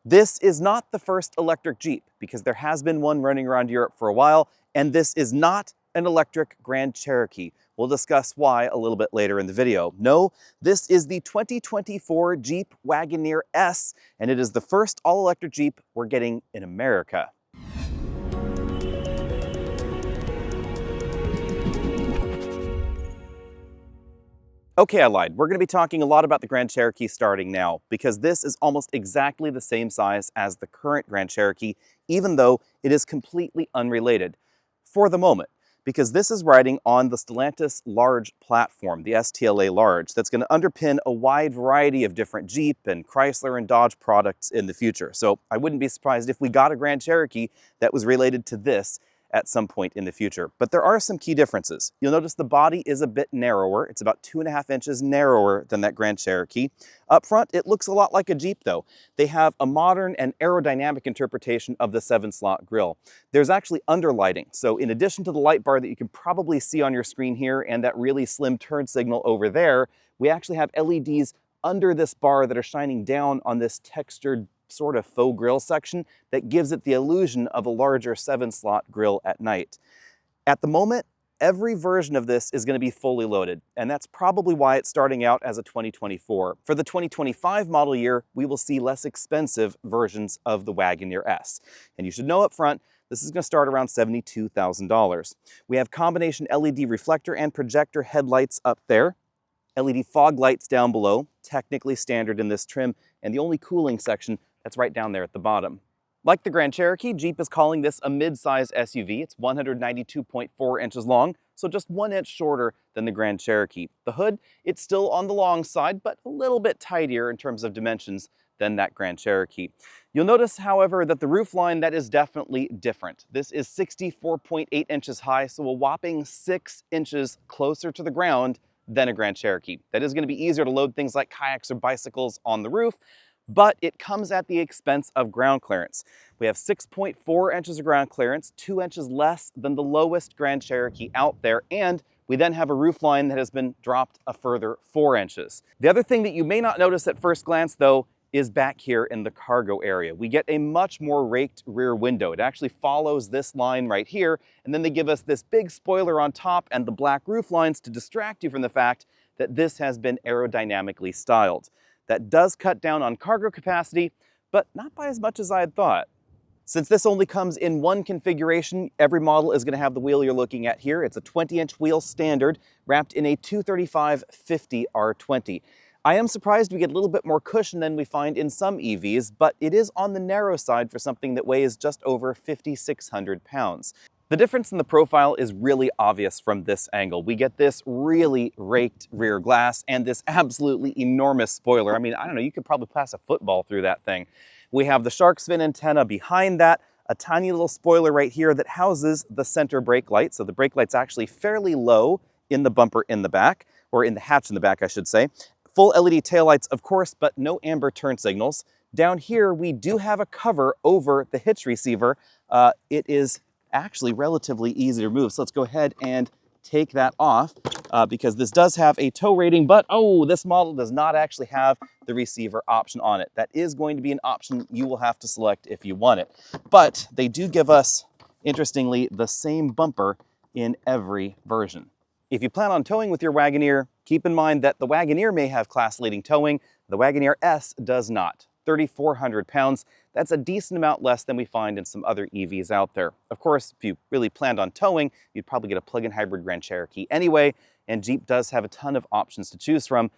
This is not the first electric Jeep, because there has been one running around Europe for a while, and this is not an electric Grand Cherokee. We'll discuss why a little bit later in the video. No, this is the 2024 Jeep Wagoneer S, and it is the first all-electric Jeep we're getting in America. Okay, I lied. We're going to be talking a lot about the Grand Cherokee starting now, because this is almost exactly the same size as the current Grand Cherokee, even though it is completely unrelated for the moment, because this is riding on the Stellantis Large platform, the STLA Large, that's going to underpin a wide variety of different Jeep and Chrysler and Dodge products in the future. So I wouldn't be surprised if we got a Grand Cherokee that was related to this at some point in the future. But there are some key differences. You'll notice the body is a bit narrower. It's about 2.5 inches narrower than that Grand Cherokee. Up front, it looks a lot like a Jeep though. They have a modern and aerodynamic interpretation of the 7-slot grille. There's actually underlighting. So in addition to the light bar that you can probably see on your screen here and that really slim turn signal over there, we actually have LEDs under this bar that are shining down on this textured sort of faux grille section that gives it the illusion of a larger 7-slot grille at night. At the moment, every version of this is going to be fully loaded, and that's probably why it's starting out as a 2024. For the 2025 model year, we will see less expensive versions of the Wagoneer S. And you should know up front, this is going to start around $72,000. We have combination LED reflector and projector headlights up there, LED fog lights down below, technically standard in this trim, and the only cooling section that's right down there at the bottom. Like the Grand Cherokee, Jeep is calling this a mid-size SUV. It's 192.4 inches long, so just 1 inch shorter than the Grand Cherokee. The hood, it's still on the long side, but a little bit tidier in terms of dimensions than that Grand Cherokee. You'll notice, however, that the roofline, that is definitely different. This is 64.8 inches high, so a whopping 6 inches closer to the ground than a Grand Cherokee. That is going to be easier to load things like kayaks or bicycles on the roof, but it comes at the expense of ground clearance. We have 6.4 inches of ground clearance, 2 inches less than the lowest Grand Cherokee out there, and we then have a roofline that has been dropped a further 4 inches. The other thing that you may not notice at first glance, though, is back here in the cargo area. We get a much more raked rear window. It actually follows this line right here, and then they give us this big spoiler on top and the black roof lines to distract you from the fact that this has been aerodynamically styled. That does cut down on cargo capacity, but not by as much as I had thought. Since this only comes in one configuration, every model is going to have the wheel you're looking at here. It's a 20-inch wheel standard, wrapped in a 235/50 R20. I am surprised we get a little bit more cushion than we find in some EVs, but it is on the narrow side for something that weighs just over 5,600 pounds. The difference in the profile is really obvious from this angle. We get this really raked rear glass and this absolutely enormous spoiler. I mean, I don't know, you could probably pass a football through that thing. We have the shark's fin antenna behind that, a tiny little spoiler right here that houses the center brake light. So the brake light's actually fairly low in the bumper in the back, or in the hatch in the back, I should say. Full LED taillights, of course, but no amber turn signals. Down here, we do have a cover over the hitch receiver. It is actually relatively easy to remove. So let's go ahead and take that off because this does have a tow rating, but oh, this model does not actually have the receiver option on it. That is going to be an option you will have to select if you want it. But they do give us, interestingly, the same bumper in every version. If you plan on towing with your Wagoneer, keep in mind that the Wagoneer may have class-leading towing, the Wagoneer S does not. 3,400 pounds, that's a decent amount less than we find in some other EVs out there. Of course, if you really planned on towing, you'd probably get a plug-in hybrid Grand Cherokee anyway, and Jeep does have a ton of options to choose from,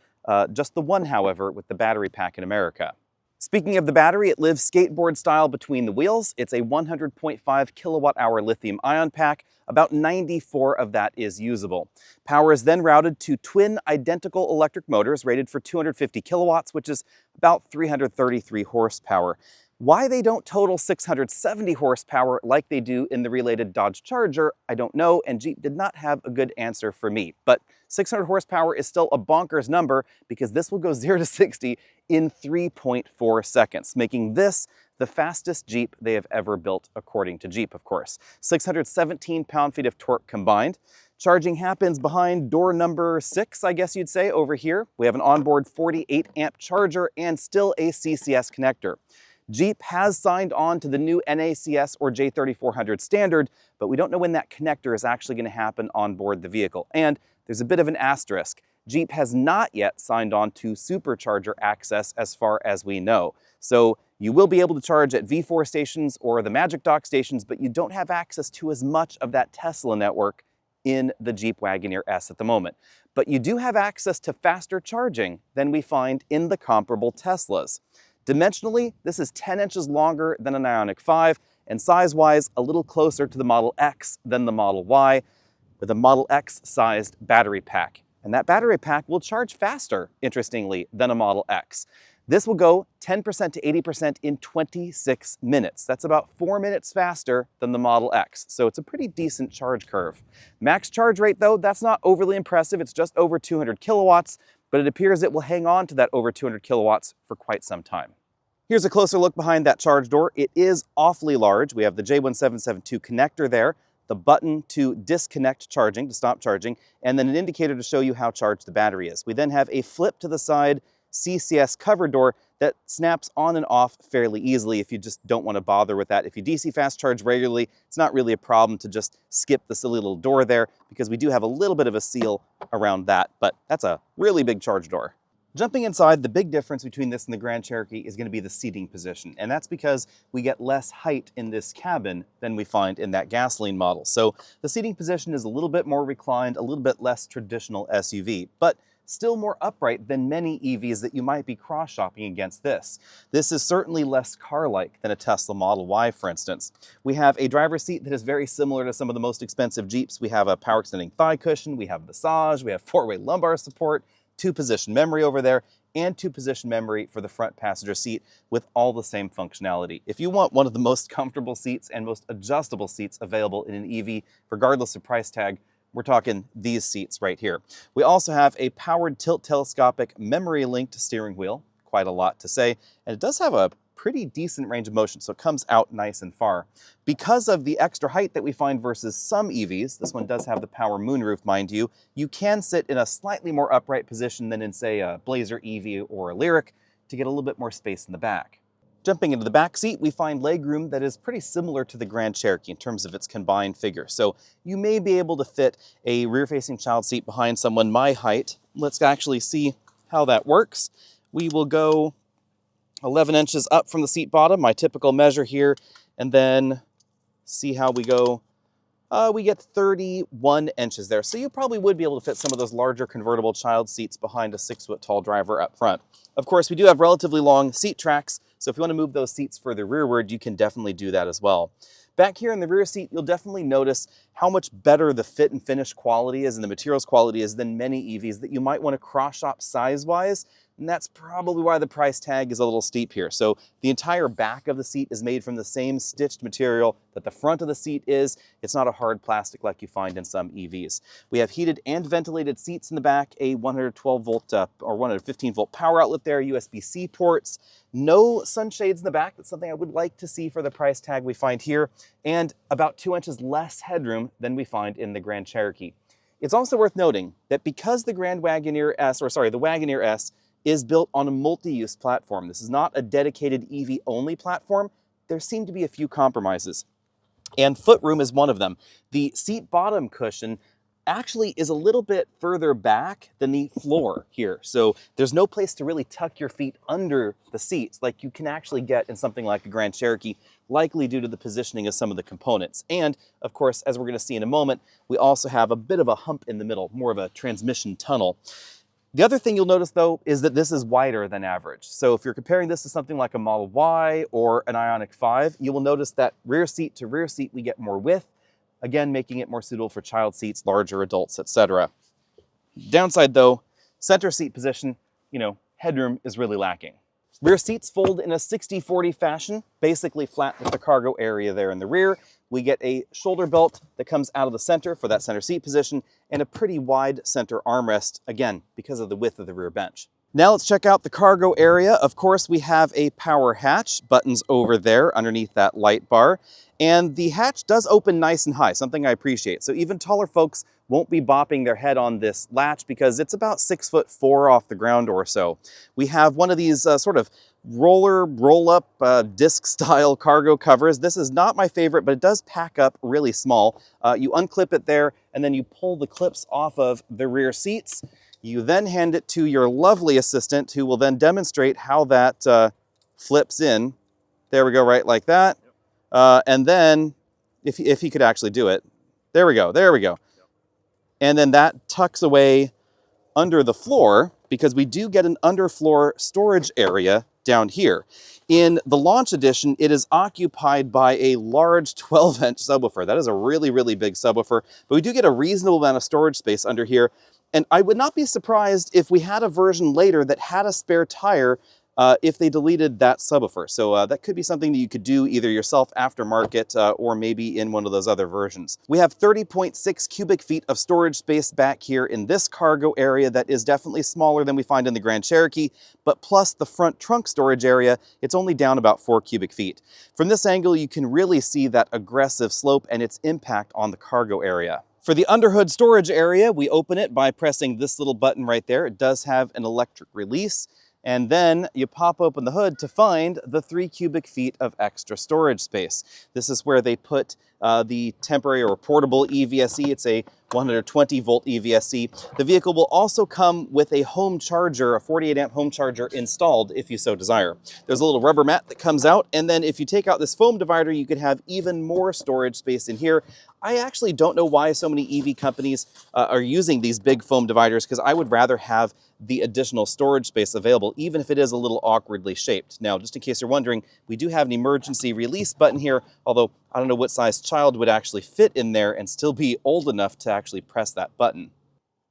just the one, however, with the battery pack in America. Speaking of the battery, it lives skateboard style between the wheels. It's a 100.5 kilowatt-hour lithium-ion pack. About 94 of that is usable. Power is then routed to twin identical electric motors rated for 250 kilowatts, which is about 333 horsepower. Why they don't total 670 horsepower like they do in the related Dodge Charger, I don't know, and Jeep did not have a good answer for me. But 600 horsepower is still a bonkers number because this will go 0 to 60 in 3.4 seconds, making this the fastest Jeep they have ever built, according to Jeep, of course. 617 pound-feet of torque combined. Charging happens behind door number 6, I guess you'd say, over here. We have an onboard 48 amp charger and still a CCS connector. Jeep has signed on to the new NACS or J3400 standard, but we don't know when that connector is actually going to happen on board the vehicle. And there's a bit of an asterisk. Jeep has not yet signed on to supercharger access as far as we know. So you will be able to charge at V4 stations or the Magic Dock stations, but you don't have access to as much of that Tesla network in the Jeep Wagoneer S at the moment. But you do have access to faster charging than we find in the comparable Teslas. Dimensionally, this is 10 inches longer than an Ioniq 5, and size-wise, a little closer to the Model X than the Model Y, with a Model X-sized battery pack. And that battery pack will charge faster, interestingly, than a Model X. This will go 10% to 80% in 26 minutes. That's about 4 minutes faster than the Model X, so it's a pretty decent charge curve. Max charge rate, though, that's not overly impressive. It's just over 200 kilowatts, but it appears it will hang on to that over 200 kilowatts for quite some time. Here's a closer look behind that charge door. It is awfully large. We have the J1772 connector there, the button to disconnect charging, to stop charging, and then an indicator to show you how charged the battery is. We then have a flip to the side CCS cover door that snaps on and off fairly easily if you just don't want to bother with that. If you DC fast charge regularly, it's not really a problem to just skip the silly little door there, because we do have a little bit of a seal around that, but that's a really big charge door. Jumping inside, the big difference between this and the Grand Cherokee is going to be the seating position, and that's because we get less height in this cabin than we find in that gasoline model. So the seating position is a little bit more reclined, a little bit less traditional SUV, but still more upright than many EVs that you might be cross-shopping against this. This is certainly less car-like than a Tesla Model Y, for instance. We have a driver's seat that is very similar to some of the most expensive Jeeps. We have a power extending thigh cushion, we have massage, we have four-way lumbar support, 2-position memory over there, and 2-position memory for the front passenger seat with all the same functionality. If you want one of the most comfortable seats and most adjustable seats available in an EV, regardless of price tag, we're talking these seats right here. We also have a powered tilt telescopic memory-linked steering wheel, quite a lot to say, and it does have a pretty decent range of motion, so it comes out nice and far. Because of the extra height that we find versus some EVs, this one does have the power moonroof, mind you, you can sit in a slightly more upright position than in, say, a Blazer EV or a Lyriq to get a little bit more space in the back. Jumping into the back seat, we find legroom that is pretty similar to the Grand Cherokee in terms of its combined figure. So you may be able to fit a rear-facing child seat behind someone my height. Let's actually see how that works. We will go 11 inches up from the seat bottom, my typical measure here, and then see how we go. We get 31 inches there. So you probably would be able to fit some of those larger convertible child seats behind a 6-foot-tall driver up front. Of course, we do have relatively long seat tracks, so if you want to move those seats further rearward, you can definitely do that as well. Back here in the rear seat, you'll definitely notice how much better the fit and finish quality is and the materials quality is than many EVs that you might want to cross-shop size-wise, and that's probably why the price tag is a little steep here. So the entire back of the seat is made from the same stitched material that the front of the seat is. It's not a hard plastic like you find in some EVs. We have heated and ventilated seats in the back, a 112-volt or 115-volt power outlet there, USB-C ports, no sunshades in the back. That's something I would like to see for the price tag we find here, and about 2 inches less headroom than we find in the Grand Cherokee. It's also worth noting that because the Wagoneer S is built on a multi-use platform, this is not a dedicated EV-only platform, there seem to be a few compromises. And footroom is one of them. The seat bottom cushion actually is a little bit further back than the floor here. So there's no place to really tuck your feet under the seats like you can actually get in something like a Grand Cherokee, likely due to the positioning of some of the components. And of course, as we're going to see in a moment, we also have a bit of a hump in the middle, more of a transmission tunnel. The other thing you'll notice, though, is that this is wider than average. So if you're comparing this to something like a Model Y or an Ioniq 5, you will notice that rear seat to rear seat, we get more width, again, making it more suitable for child seats, larger adults, etc. Downside, though, center seat position, headroom is really lacking. Rear seats fold in a 60-40 fashion, basically flat with the cargo area there in the rear. We get a shoulder belt that comes out of the center for that center seat position and a pretty wide center armrest, again, because of the width of the rear bench. Now let's check out the cargo area. Of course, we have a power hatch, buttons over there underneath that light bar. And the hatch does open nice and high, something I appreciate. So even taller folks won't be bopping their head on this latch because it's about 6'4" off the ground or so. We have one of these sort of roll-up disc-style cargo covers. This is not my favorite, but it does pack up really small. You unclip it there, and then you pull the clips off of the rear seats. You then hand it to your lovely assistant, who will then demonstrate how that flips in. There we go, right like that. And then, if he could actually do it, there we go, there we go. And then that tucks away under the floor, because we do get an underfloor storage area down here. In the Launch Edition, it is occupied by a large 12-inch subwoofer. That is a really, really big subwoofer, but we do get a reasonable amount of storage space under here. And I would not be surprised if we had a version later that had a spare tire if they deleted that subwoofer. So that could be something that you could do either yourself aftermarket or maybe in one of those other versions. We have 30.6 cubic feet of storage space back here in this cargo area that is definitely smaller than we find in the Grand Cherokee, but plus the front trunk storage area, it's only down about 4 cubic feet. From this angle, you can really see that aggressive slope and its impact on the cargo area. For the underhood storage area, we open it by pressing this little button right there. It does have an electric release. And then you pop open the hood to find the 3 cubic feet of extra storage space. This is where they put the temporary or portable EVSE. It's a 120 volt EVSE. The vehicle will also come with a home charger, a 48 amp home charger installed if you so desire. There's a little rubber mat that comes out, and then if you take out this foam divider, you could have even more storage space in here. I actually don't know why so many EV companies are using these big foam dividers, because I would rather have the additional storage space available, even if it is a little awkwardly shaped. Now, just in case you're wondering, we do have an emergency release button here, although I don't know what size child would actually fit in there and still be old enough to actually press that button.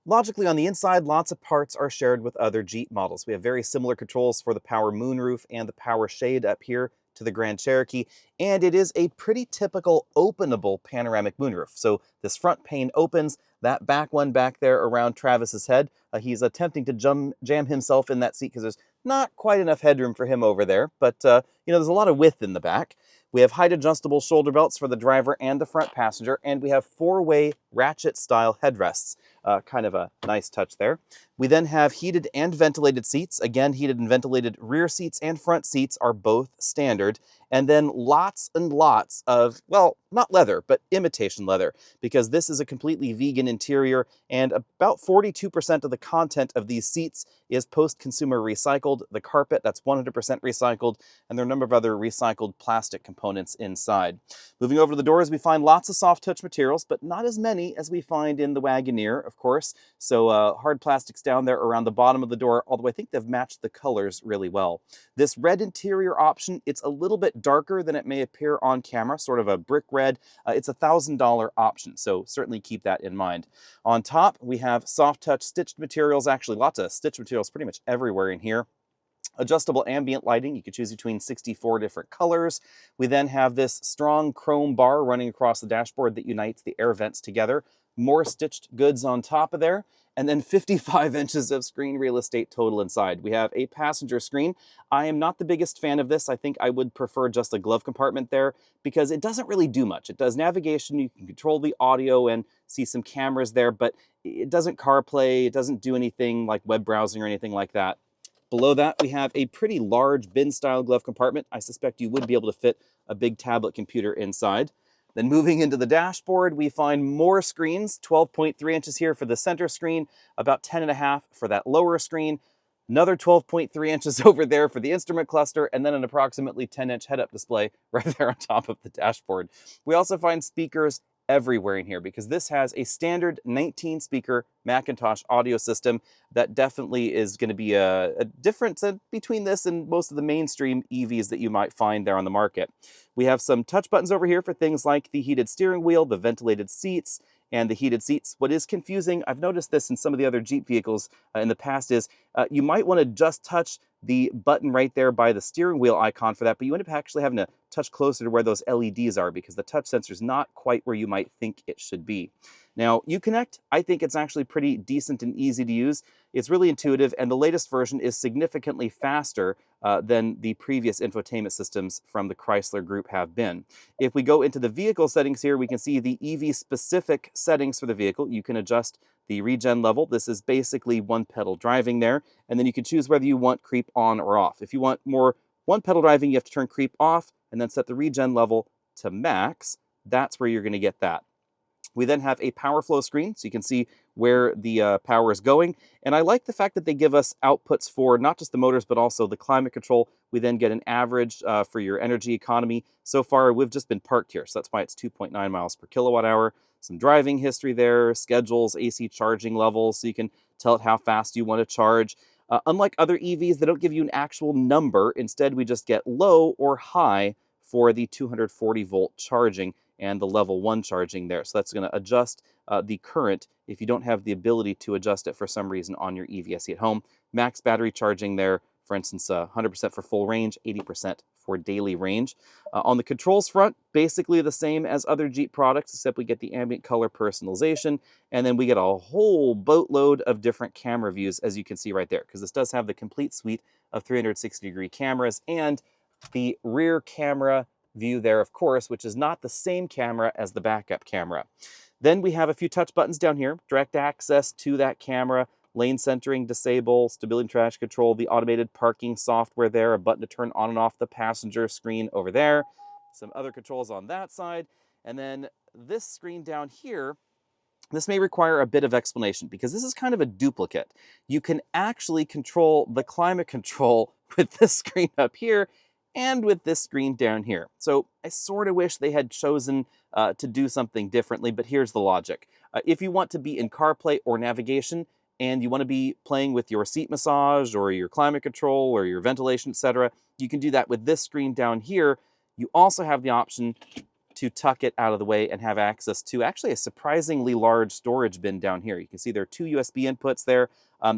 Logically, on the inside, lots of parts are shared with other Jeep models. We have very similar controls for the power moonroof and the power shade up here to the Grand Cherokee, and it is a pretty typical openable panoramic moonroof. So this front pane opens, that back one back there around Travis's head, he's attempting to jam himself in that seat because there's not quite enough headroom for him over there, but you know, there's a lot of width in the back. We have height adjustable shoulder belts for the driver and the front passenger, and we have 4-way ratchet style headrests. Kind of a nice touch there. We then have heated and ventilated seats. Again, heated and ventilated rear seats and front seats are both standard. And then lots and lots of, well, not leather, but imitation leather, because this is a completely vegan interior, and about 42% of the content of these seats is post-consumer recycled. The carpet, that's 100% recycled, and there are a number of other recycled plastic components inside. Moving over to the doors, we find lots of soft touch materials, but not as many as we find in the Wagoneer, of course. So hard plastics down there around the bottom of the door, although I think they've matched the colors really well. This red interior option, it's a little bit darker than it may appear on camera, sort of a brick red. It's a $1,000 option, so certainly keep that in mind. On top, we have soft touch stitched materials, actually lots of stitched materials pretty much everywhere in here. Adjustable ambient lighting, you could choose between 64 different colors. We then have this strong chrome bar running across the dashboard that unites the air vents together. More stitched goods on top of there, and then 55 inches of screen real estate total inside. We have a passenger screen. I am not the biggest fan of this. I think I would prefer just a glove compartment there, because it doesn't really do much. It does navigation, you can control the audio and see some cameras there, but it doesn't CarPlay, it doesn't do anything like web browsing or anything like that. Below that, we have a pretty large bin-style glove compartment. I suspect you would be able to fit a big tablet computer inside. Then moving into the dashboard, we find more screens, 12.3 inches here for the center screen, about 10.5 for that lower screen, another 12.3 inches over there for the instrument cluster, and then an approximately 10-inch head-up display right there on top of the dashboard. We also find speakers everywhere in here, because this has a standard 19-speaker Macintosh audio system that definitely is going to be a difference between this and most of the mainstream EVs that you might find there on the market. We have some touch buttons over here for things like the heated steering wheel, the ventilated seats, and the heated seats. What is confusing, I've noticed this in some of the other Jeep vehicles in the past, is you might want to just touch the button right there by the steering wheel icon for that, but you end up actually having to touch closer to where those LEDs are, because the touch sensor is not quite where you might think it should be. Now, Uconnect, I think it's actually pretty decent and easy to use. It's really intuitive, and the latest version is significantly faster than the previous infotainment systems from the Chrysler Group have been. If we go into the vehicle settings here, we can see the EV-specific settings for the vehicle. You can adjust the regen level. This is basically one-pedal driving there, and then you can choose whether you want creep on or off. If you want more One pedal driving, you have to turn creep off and then set the regen level to max. That's where you're going to get that. We then have a power flow screen, so you can see where the power is going. And I like the fact that they give us outputs for not just the motors, but also the climate control. We then get an average for your energy economy. So far, we've just been parked here, so that's why it's 2.9 miles per kilowatt hour. Some driving history there, schedules, AC charging levels, so you can tell it how fast you want to charge. Unlike other EVs, they don't give you an actual number. Instead, we just get low or high for the 240 volt charging and the level 1 charging there. So that's going to adjust the current if you don't have the ability to adjust it for some reason on your EVSE at home. Max battery charging there, for instance, 100% for full range, 80% for daily range. On the controls front, basically the same as other Jeep products, except we get the ambient color personalization, and then we get a whole boatload of different camera views, as you can see right there, because this does have the complete suite of 360-degree cameras and the rear camera view there, of course, which is not the same camera as the backup camera. Then we have a few touch buttons down here, direct access to that camera, lane centering, disable, stability and traction control, the automated parking software there, a button to turn on and off the passenger screen over there, some other controls on that side, and then this screen down here, this may require a bit of explanation because this is kind of a duplicate. You can actually control the climate control with this screen up here and with this screen down here. So I sort of wish they had chosen to do something differently, but here's the logic. If you want to be in CarPlay or navigation, and you want to be playing with your seat massage or your climate control or your ventilation, etc., you can do that with this screen down here. You also have the option to tuck it out of the way and have access to actually a surprisingly large storage bin down here. You can see there are 2 USB inputs there.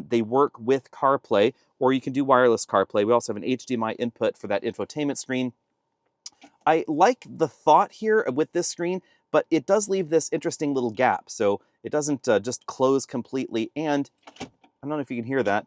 They work with CarPlay, or you can do wireless CarPlay. We also have an HDMI input for that infotainment screen. I like the thought here with this screen, but it does leave this interesting little gap. So it doesn't just close completely. And I don't know if you can hear that.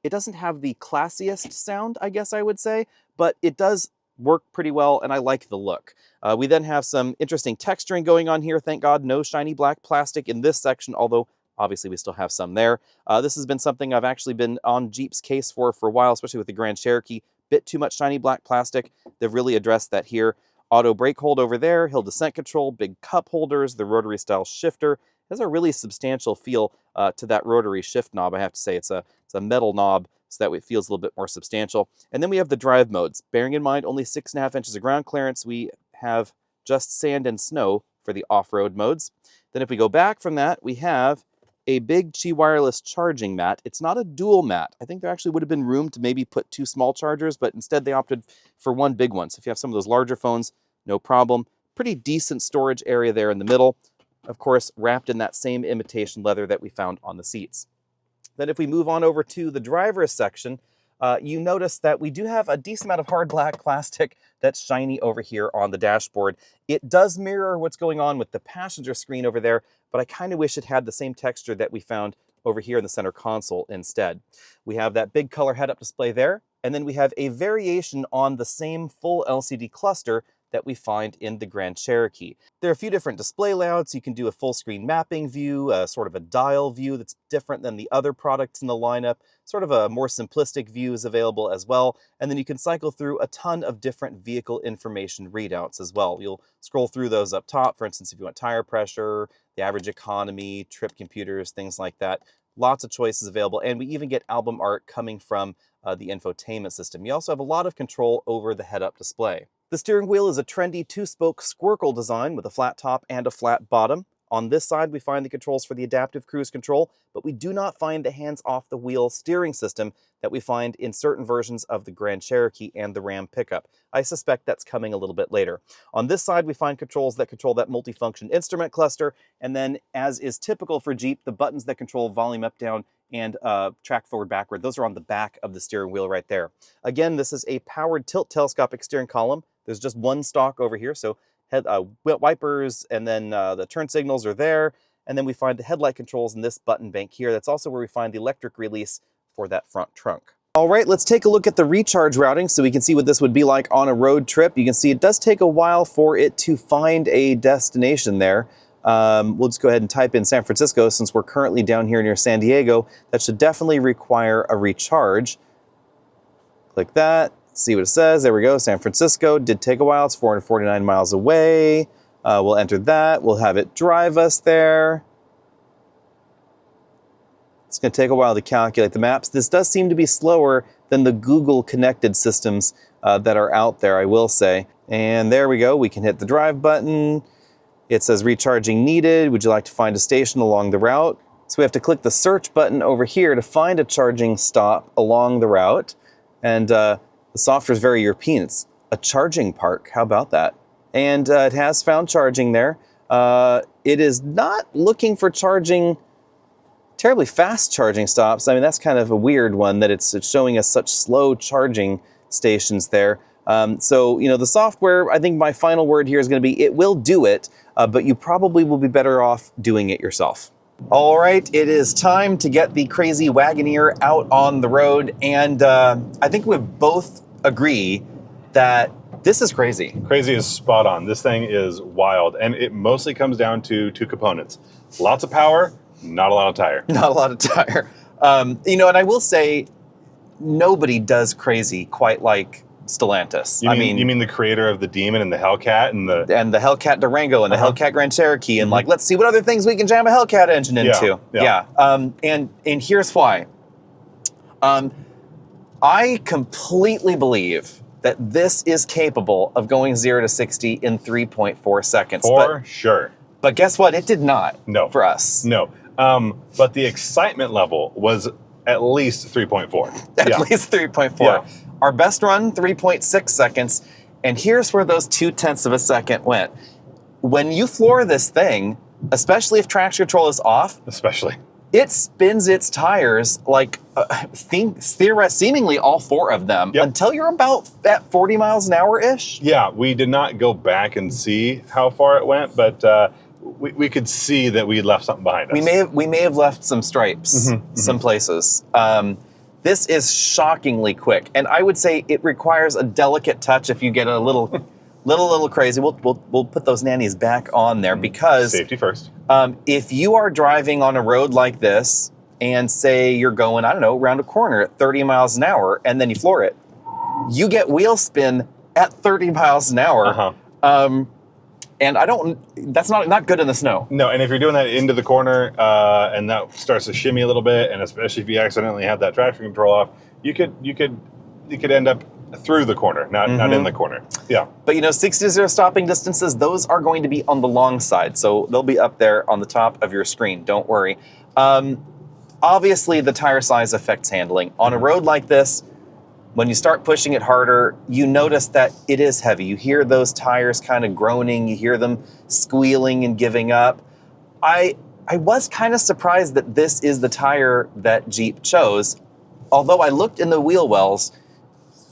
It doesn't have the classiest sound, I guess I would say, but it does work pretty well, and I like the look. We then have some interesting texturing going on here. Thank God, no shiny black plastic in this section, although obviously we still have some there. This has been something I've actually been on Jeep's case for a while, especially with the Grand Cherokee. Bit too much shiny black plastic. They've really addressed that here. Auto brake hold over there, hill descent control, big cup holders, the rotary style shifter. It has a really substantial feel to that rotary shift knob, I have to say. It's a metal knob, so that way it feels a little bit more substantial. And then we have the drive modes. Bearing in mind only 6.5 inches of ground clearance, we have just sand and snow for the off-road modes. Then if we go back from that, we have a big Qi wireless charging mat. It's not a dual mat. I think there actually would have been room to maybe put 2 small chargers, but instead they opted for one big one. So if you have some of those larger phones, no problem. Pretty decent storage area there in the middle. Of course, wrapped in that same imitation leather that we found on the seats. Then if we move on over to the driver's section, you notice that we do have a decent amount of hard black plastic that's shiny over here on the dashboard. It does mirror what's going on with the passenger screen over there, but I kind of wish it had the same texture that we found over here in the center console instead. We have that big color head-up display there, and then we have a variation on the same full LCD cluster that we find in the Grand Cherokee. There are a few different display layouts. You can do a full screen mapping view, sort of a dial view that's different than the other products in the lineup. Sort of a more simplistic view is available as well. And then you can cycle through a ton of different vehicle information readouts as well. You'll scroll through those up top. For instance, if you want tire pressure, the average economy, trip computers, things like that. Lots of choices available. And we even get album art coming from the infotainment system. You also have a lot of control over the head-up display. The steering wheel is a trendy 2-spoke squircle design with a flat top and a flat bottom. On this side, we find the controls for the adaptive cruise control, but we do not find the hands-off-the-wheel steering system that we find in certain versions of the Grand Cherokee and the Ram pickup. I suspect that's coming a little bit later. On this side, we find controls that control that multifunction instrument cluster, and then, as is typical for Jeep, the buttons that control volume up, down, and track forward, backward. Those are on the back of the steering wheel right there. Again, this is a powered tilt telescopic steering column. There's just one stalk over here, so wipers and then the turn signals are there. And then we find the headlight controls in this button bank here. That's also where we find the electric release for that front trunk. All right, let's take a look at the recharge routing so we can see what this would be like on a road trip. You can see it does take a while for it to find a destination there. We'll just go ahead and type in San Francisco since we're currently down here near San Diego. That should definitely require a recharge. Click that. See what it says. There we go. San Francisco. Did take a while. It's 449 miles away. We'll enter that. We'll have it drive us there. It's going to take a while to calculate the maps. This does seem to be slower than the Google connected systems that are out there, I will say. And there we go. We can hit the drive button. It says recharging needed. Would you like to find a station along the route? So we have to click the search button over here to find a charging stop along the route. And the software is very European. It's a charging park. How about that? And it has found charging there. It is not looking for charging, terribly fast charging stops. I mean, that's kind of a weird one that it's showing us such slow charging stations there. So, you know, the software, I think my final word here is going to be, it will do it, but you probably will be better off doing it yourself. All right, it is time to get the crazy Wagoneer out on the road. And I think we both agree that this is crazy. Crazy is spot on. This thing is wild. And it mostly comes down to two components. Lots of power, not a lot of tire. Not a lot of tire. You know, and I will say, nobody does crazy quite like Stellantis. You mean the creator of the Demon and the Hellcat and the Hellcat Durango and the Hellcat Grand Cherokee and like, let's see what other things we can jam a Hellcat engine into. Yeah. And here's why. I completely believe that this is capable of going 0 to 60 in 3.4 seconds. For sure. But guess what? It did not. No. For us. No. But the excitement level was at least 3.4. At least 3.4. Yeah. Our best run, 3.6 seconds. And here's where those 0.2 of a second went. When you floor this thing, especially if traction control is off, it spins its tires like seemingly all four of them until you're about at 40 miles an hour-ish. Yeah, we did not go back and see how far it went, but we could see that we left something behind us. We may have left some stripes some places. This is shockingly quick, and I would say it requires a delicate touch if you get a little crazy. We'll put those nannies back on there because safety first. If you are driving on a road like this and say you're going, I don't know, around a corner at 30 miles an hour and then you floor it, you get wheel spin at 30 miles an hour. And that's not good in the snow. No, and if you're doing that into the corner and that starts to shimmy a little bit, and especially if you accidentally have that traction control off, you could end up through the corner, not in the corner. Yeah. But you know, 60 to 0 stopping distances, those are going to be on the long side. So they'll be up there on the top of your screen. Don't worry. Obviously, the tire size affects handling. On a road like this, when you start pushing it harder, you notice that it is heavy. You hear those tires kind of groaning. You hear them squealing and giving up. I was kind of surprised that this is the tire that Jeep chose, although I looked in the wheel wells,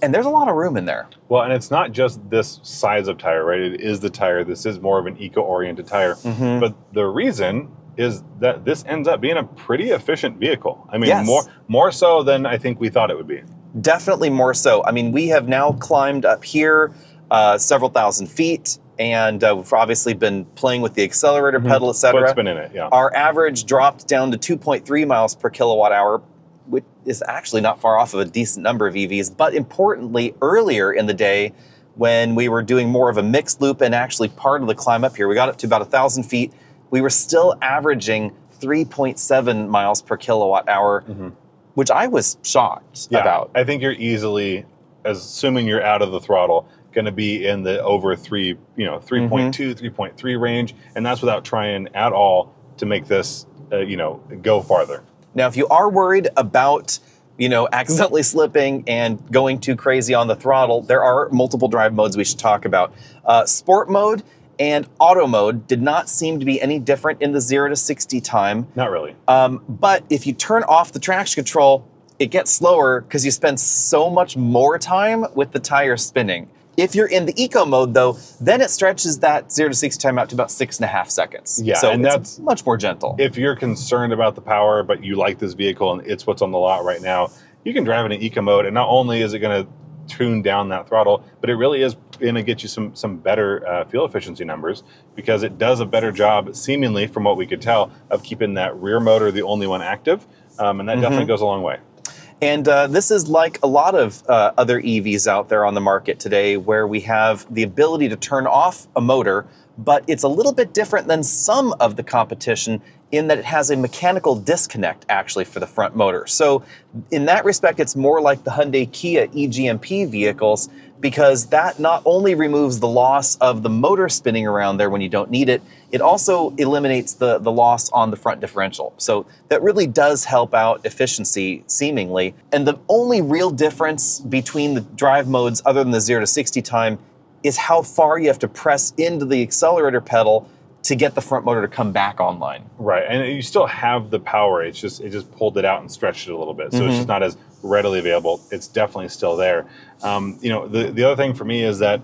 and there's a lot of room in there. Well, and it's not just this size of tire, right? It is the tire. This is more of an eco-oriented tire. But the reason is that this ends up being a pretty efficient vehicle. I mean, more so than I think we thought it would be. Definitely more so. I mean, we have now climbed up here several thousand feet, and we've obviously been playing with the accelerator pedal, etc. Foot's been in it, yeah. Our average dropped down to 2.3 miles per kilowatt hour, which is actually not far off of a decent number of EVs. But importantly, earlier in the day, when we were doing more of a mixed loop and actually part of the climb up here, we got up to about 1,000 feet. We were still averaging 3.7 miles per kilowatt hour, which I was shocked about. I think you're easily, assuming you're out of the throttle, going to be in the over 3.2, 3.3 range, and that's without trying at all to make this, go farther. Now, if you are worried about, accidentally slipping and going too crazy on the throttle, there are multiple drive modes we should talk about. Sport mode and auto mode did not seem to be any different in the 0 to 60 time. Not really. But if you turn off the traction control, it gets slower because you spend so much more time with the tire spinning. If you're in the eco mode, though, then it stretches that 0 to 60 time out to about 6.5 seconds. Yeah, so and it's much more gentle. If you're concerned about the power, but you like this vehicle and it's what's on the lot right now, you can drive it in eco mode, and not only is it going to tune down that throttle, but it really is going to get you some better fuel efficiency numbers, because it does a better job, seemingly from what we could tell, of keeping that rear motor the only one active, and that definitely goes a long way. And this is like a lot of other EVs out there on the market today, where we have the ability to turn off a motor, but it's a little bit different than some of the competition in that it has a mechanical disconnect actually for the front motor. So in that respect, it's more like the Hyundai Kia eGMP vehicles, because that not only removes the loss of the motor spinning around there when you don't need it, it also eliminates the loss on the front differential. So that really does help out efficiency, seemingly. And the only real difference between the drive modes, other than the 0 to 60 time, is how far you have to press into the accelerator pedal to get the front motor to come back online. Right, and you still have the power. It just pulled it out and stretched it a little bit, so it's just not as readily available. It's definitely still there. The other thing for me is that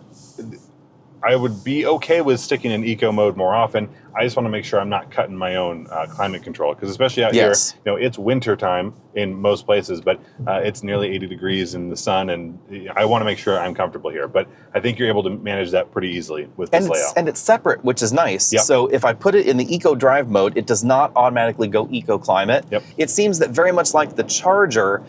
I would be okay with sticking in eco mode more often. I just want to make sure I'm not cutting my own climate control, because especially out here, it's winter time in most places, but it's nearly 80 degrees in the sun, and I want to make sure I'm comfortable here. But I think you're able to manage that pretty easily with this layout. And it's separate, which is nice. Yep. So if I put it in the eco drive mode, it does not automatically go eco climate. Yep. It seems that very much like the Charger,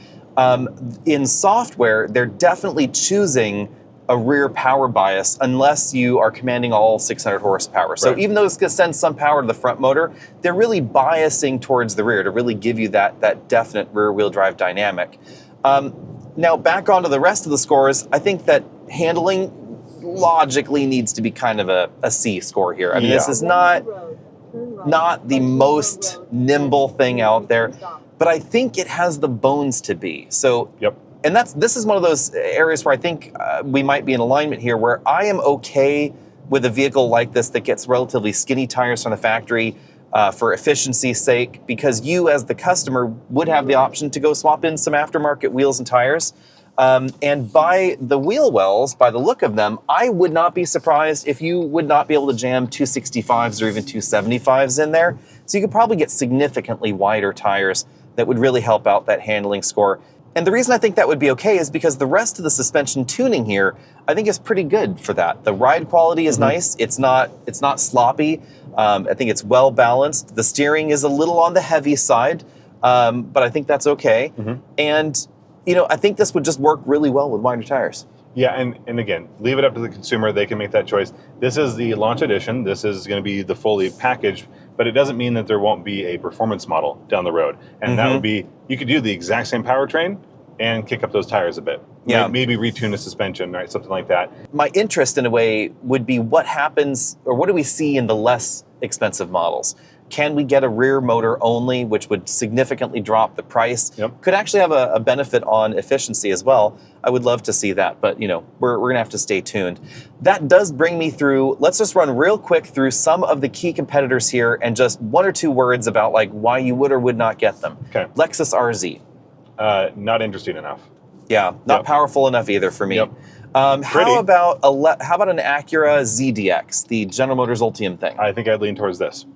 in software, they're definitely choosing a rear power bias unless you are commanding all 600 horsepower. So even though it's going to send some power to the front motor, they're really biasing towards the rear to really give you that definite rear wheel drive dynamic. Now back onto the rest of the scores, I think that handling logically needs to be kind of a C score here. I mean, this is not the most nimble thing out there, but I think it has the bones to be. So and this is one of those areas where I think we might be in alignment here, where I am okay with a vehicle like this that gets relatively skinny tires from the factory for efficiency's sake, because you as the customer would have the option to go swap in some aftermarket wheels and tires. And by the wheel wells, by the look of them, I would not be surprised if you would not be able to jam 265s or even 275s in there. So you could probably get significantly wider tires that would really help out that handling score. And the reason I think that would be okay is because the rest of the suspension tuning here, I think, is pretty good for that. The ride quality is nice. It's not sloppy. I think it's well balanced. The steering is a little on the heavy side, but I think that's okay. And I think this would just work really well with wider tires. Yeah, and again, leave it up to the consumer. They can make that choice. This is the launch edition. This is going to be the fully packaged, but it doesn't mean that there won't be a performance model down the road. And that would be, you could do the exact same powertrain and kick up those tires a bit. Yeah. Maybe retune the suspension, right? Something like that. My interest, in a way, would be what happens, or what do we see in the less expensive models? Can we get a rear motor only, which would significantly drop the price? Could actually have a benefit on efficiency as well. I would love to see that, but we're gonna have to stay tuned. That does bring me through, let's just run real quick through some of the key competitors here and just one or two words about like why you would or would not get them. Okay. Lexus RZ. Not interesting enough. Yeah, not powerful enough either for me. How about an Acura ZDX, the General Motors Ultium thing? I think I'd lean towards this.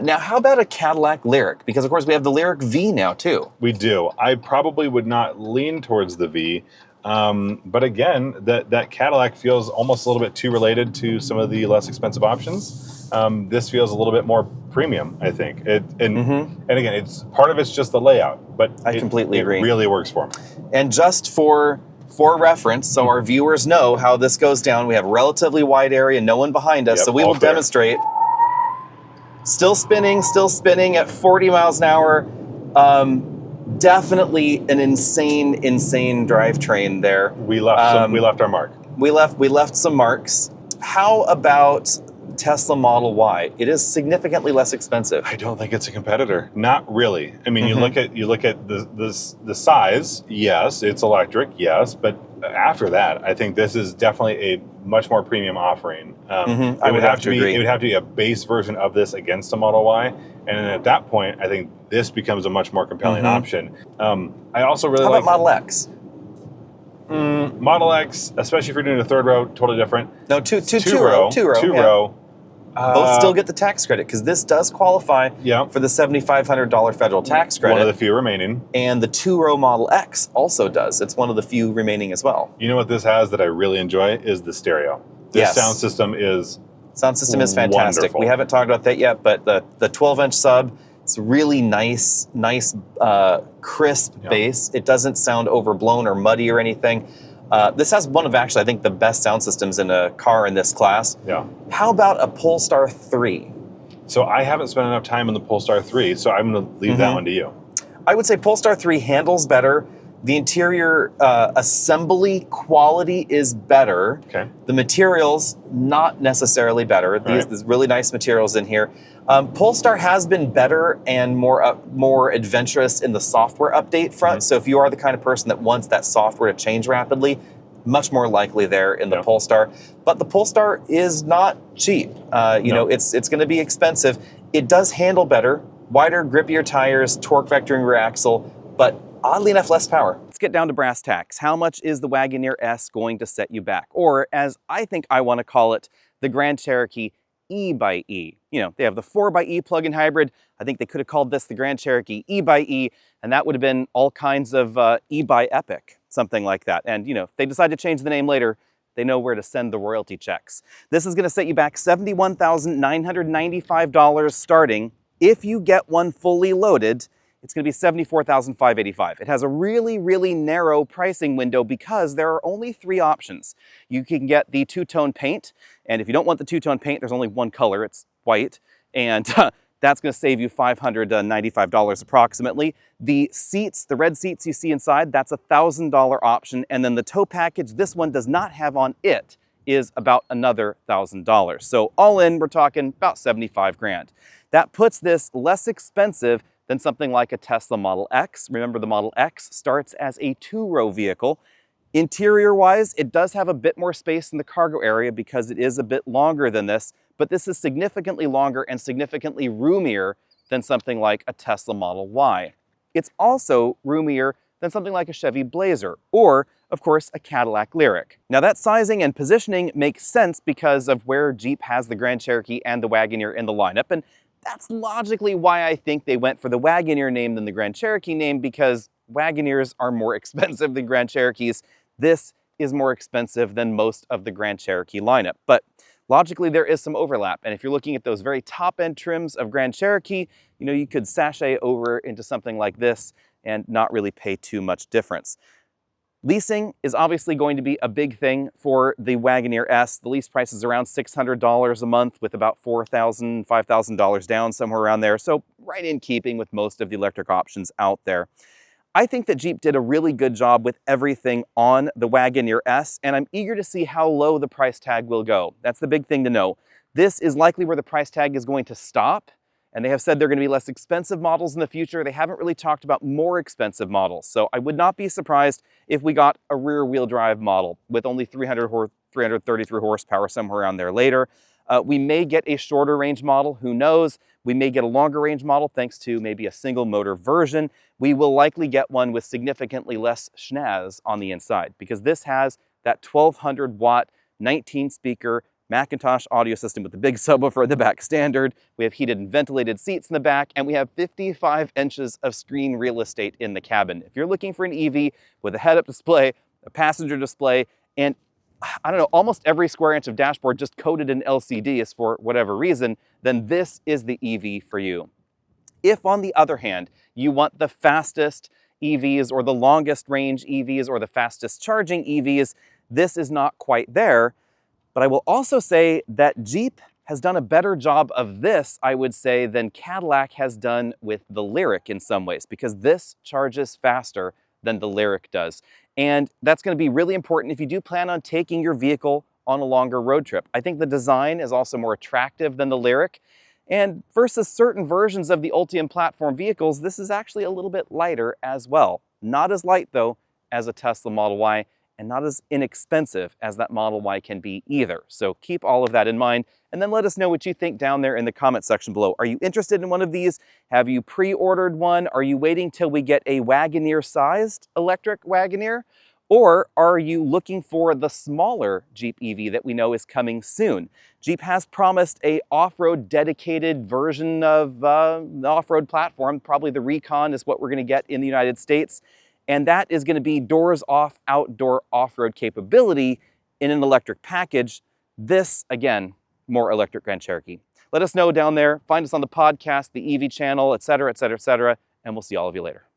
Now, how about a Cadillac Lyriq? Because, of course, we have the Lyriq V now, too. We do. I probably would not lean towards the V. But again, that Cadillac feels almost a little bit too related to some of the less expensive options. This feels a little bit more premium, I think. And again, it's part of it's just the layout, but I completely agree. It really works for me. And just for reference, so our viewers know how this goes down, we have relatively wide area, no one behind us, so we will demonstrate. Still spinning at 40 miles an hour. Definitely an insane drivetrain there. We left our mark. We left some marks. How about Tesla Model Y? It is significantly less expensive. I don't think it's a competitor. Not really. I mean, you look at the size. Yes, it's electric. Yes, but after that, I think this is definitely a much more premium offering. I would have to agree. It would have to be a base version of this against a Model Y, and then at that point, I think this becomes a much more compelling option. I also really like Model X. Model X, especially if you're doing a third row, totally different. No, two row. Both still get the tax credit, because this does qualify for the $7,500 federal tax credit. One of the few remaining. And the two-row Model X also does. It's one of the few remaining as well. You know what this has that I really enjoy is the stereo. This sound system is fantastic. wonderful. We haven't talked about that yet, but the 12-inch sub It's really nice, crisp bass. It doesn't sound overblown or muddy or anything. This has one of actually, I think, the best sound systems in a car in this class. Yeah. How about a Polestar 3? So I haven't spent enough time in the Polestar 3, so I'm going to leave that one to you. I would say Polestar 3 handles better. The interior assembly quality is better. Okay. The materials, not necessarily better. There's really nice materials in here. Polestar has been better and more adventurous in the software update front. So if you are the kind of person that wants that software to change rapidly, much more likely there in the Polestar. But the Polestar is not cheap. You know, it's going to be expensive. It does handle better, wider, grippier tires, torque vectoring rear axle, but oddly enough, less power. Let's get down to brass tacks. How much is the Wagoneer S going to set you back? Or, as I think I want to call it, the Grand Cherokee E/E. You know, they have the 4xe plug-in hybrid. I think they could have called this the Grand Cherokee E/E, and that would have been all kinds of E/Epic, something like that. And, you know, if they decide to change the name later, they know where to send the royalty checks. This is going to set you back $71,995 starting. If you get one fully loaded, it's going to be $74,585. It has a really narrow pricing window because there are only 3 options. You can get the two-tone paint, and if you don't want the two-tone paint, there's only one color, it's white, and that's going to save you $595 approximately. The seats, the red seats you see inside, that's a $1,000 option, and then the tow package this one does not have on it is about another $1,000. So all in, we're talking about 75 grand. That puts this less expensive than something like a Tesla Model X. Remember, the Model X starts as a 2-row vehicle. Interior-wise, it does have a bit more space in the cargo area because it is a bit longer than this, but this is significantly longer and significantly roomier than something like a Tesla Model Y. It's also roomier than something like a Chevy Blazer, or, of course, a Cadillac Lyriq. Now, that sizing and positioning makes sense because of where Jeep has the Grand Cherokee and the Wagoneer in the lineup, and that's logically why I think they went for the Wagoneer name than the Grand Cherokee name, because Wagoneers are more expensive than Grand Cherokees. This is more expensive than most of the Grand Cherokee lineup. But logically, there is some overlap. And if you're looking at those very top-end trims of Grand Cherokee, you know, you could sashay over into something like this and not really pay too much difference. Leasing is obviously going to be a big thing for the Wagoneer S. The lease price is around $600 a month with about $4,000, $5,000 down, somewhere around there. So right in keeping with most of the electric options out there. I think that Jeep did a really good job with everything on the Wagoneer S, and I'm eager to see how low the price tag will go. That's the big thing to know. This is likely where the price tag is going to stop, and they have said they're going to be less expensive models in the future. They haven't really talked about more expensive models, so I would not be surprised if we got a rear-wheel drive model with only 333 horsepower somewhere around there later. We may get a shorter range model, who knows? We may get a longer range model thanks to maybe a single motor version. We will likely get one with significantly less schnaz on the inside because this has that 1200 watt, 19 speaker Macintosh audio system with the big subwoofer in the back standard. We have heated and ventilated seats in the back, and we have 55 inches of screen real estate in the cabin. If you're looking for an EV with a head-up display, a passenger display, and I don't know, almost every square inch of dashboard just coated in LCDs for whatever reason, then this is the EV for you. If, on the other hand, you want the fastest EVs or the longest range EVs or the fastest charging EVs, this is not quite there. But I will also say that Jeep has done a better job of this, I would say, than Cadillac has done with the Lyriq in some ways, because this charges faster than the Lyriq does. And that's going to be really important if you do plan on taking your vehicle on a longer road trip. I think the design is also more attractive than the Lyriq. And versus certain versions of the Ultium platform vehicles, this is actually a little bit lighter as well. Not as light, though, as a Tesla Model Y, and not as inexpensive as that Model Y can be either. So keep all of that in mind, and then let us know what you think down there in the comment section below. Are you interested in one of these? Have you pre-ordered one? Are you waiting till we get a Wagoneer-sized electric Wagoneer? Or are you looking for the smaller Jeep EV that we know is coming soon? Jeep has promised a off-road dedicated version of the off-road platform. Probably the Recon is what we're gonna get in the United States. And that is gonna be doors off, outdoor off-road capability in an electric package. This, again, more electric Grand Cherokee. Let us know down there. Find us on the podcast, the EV channel, etc., etc., etc., and we'll see all of you later.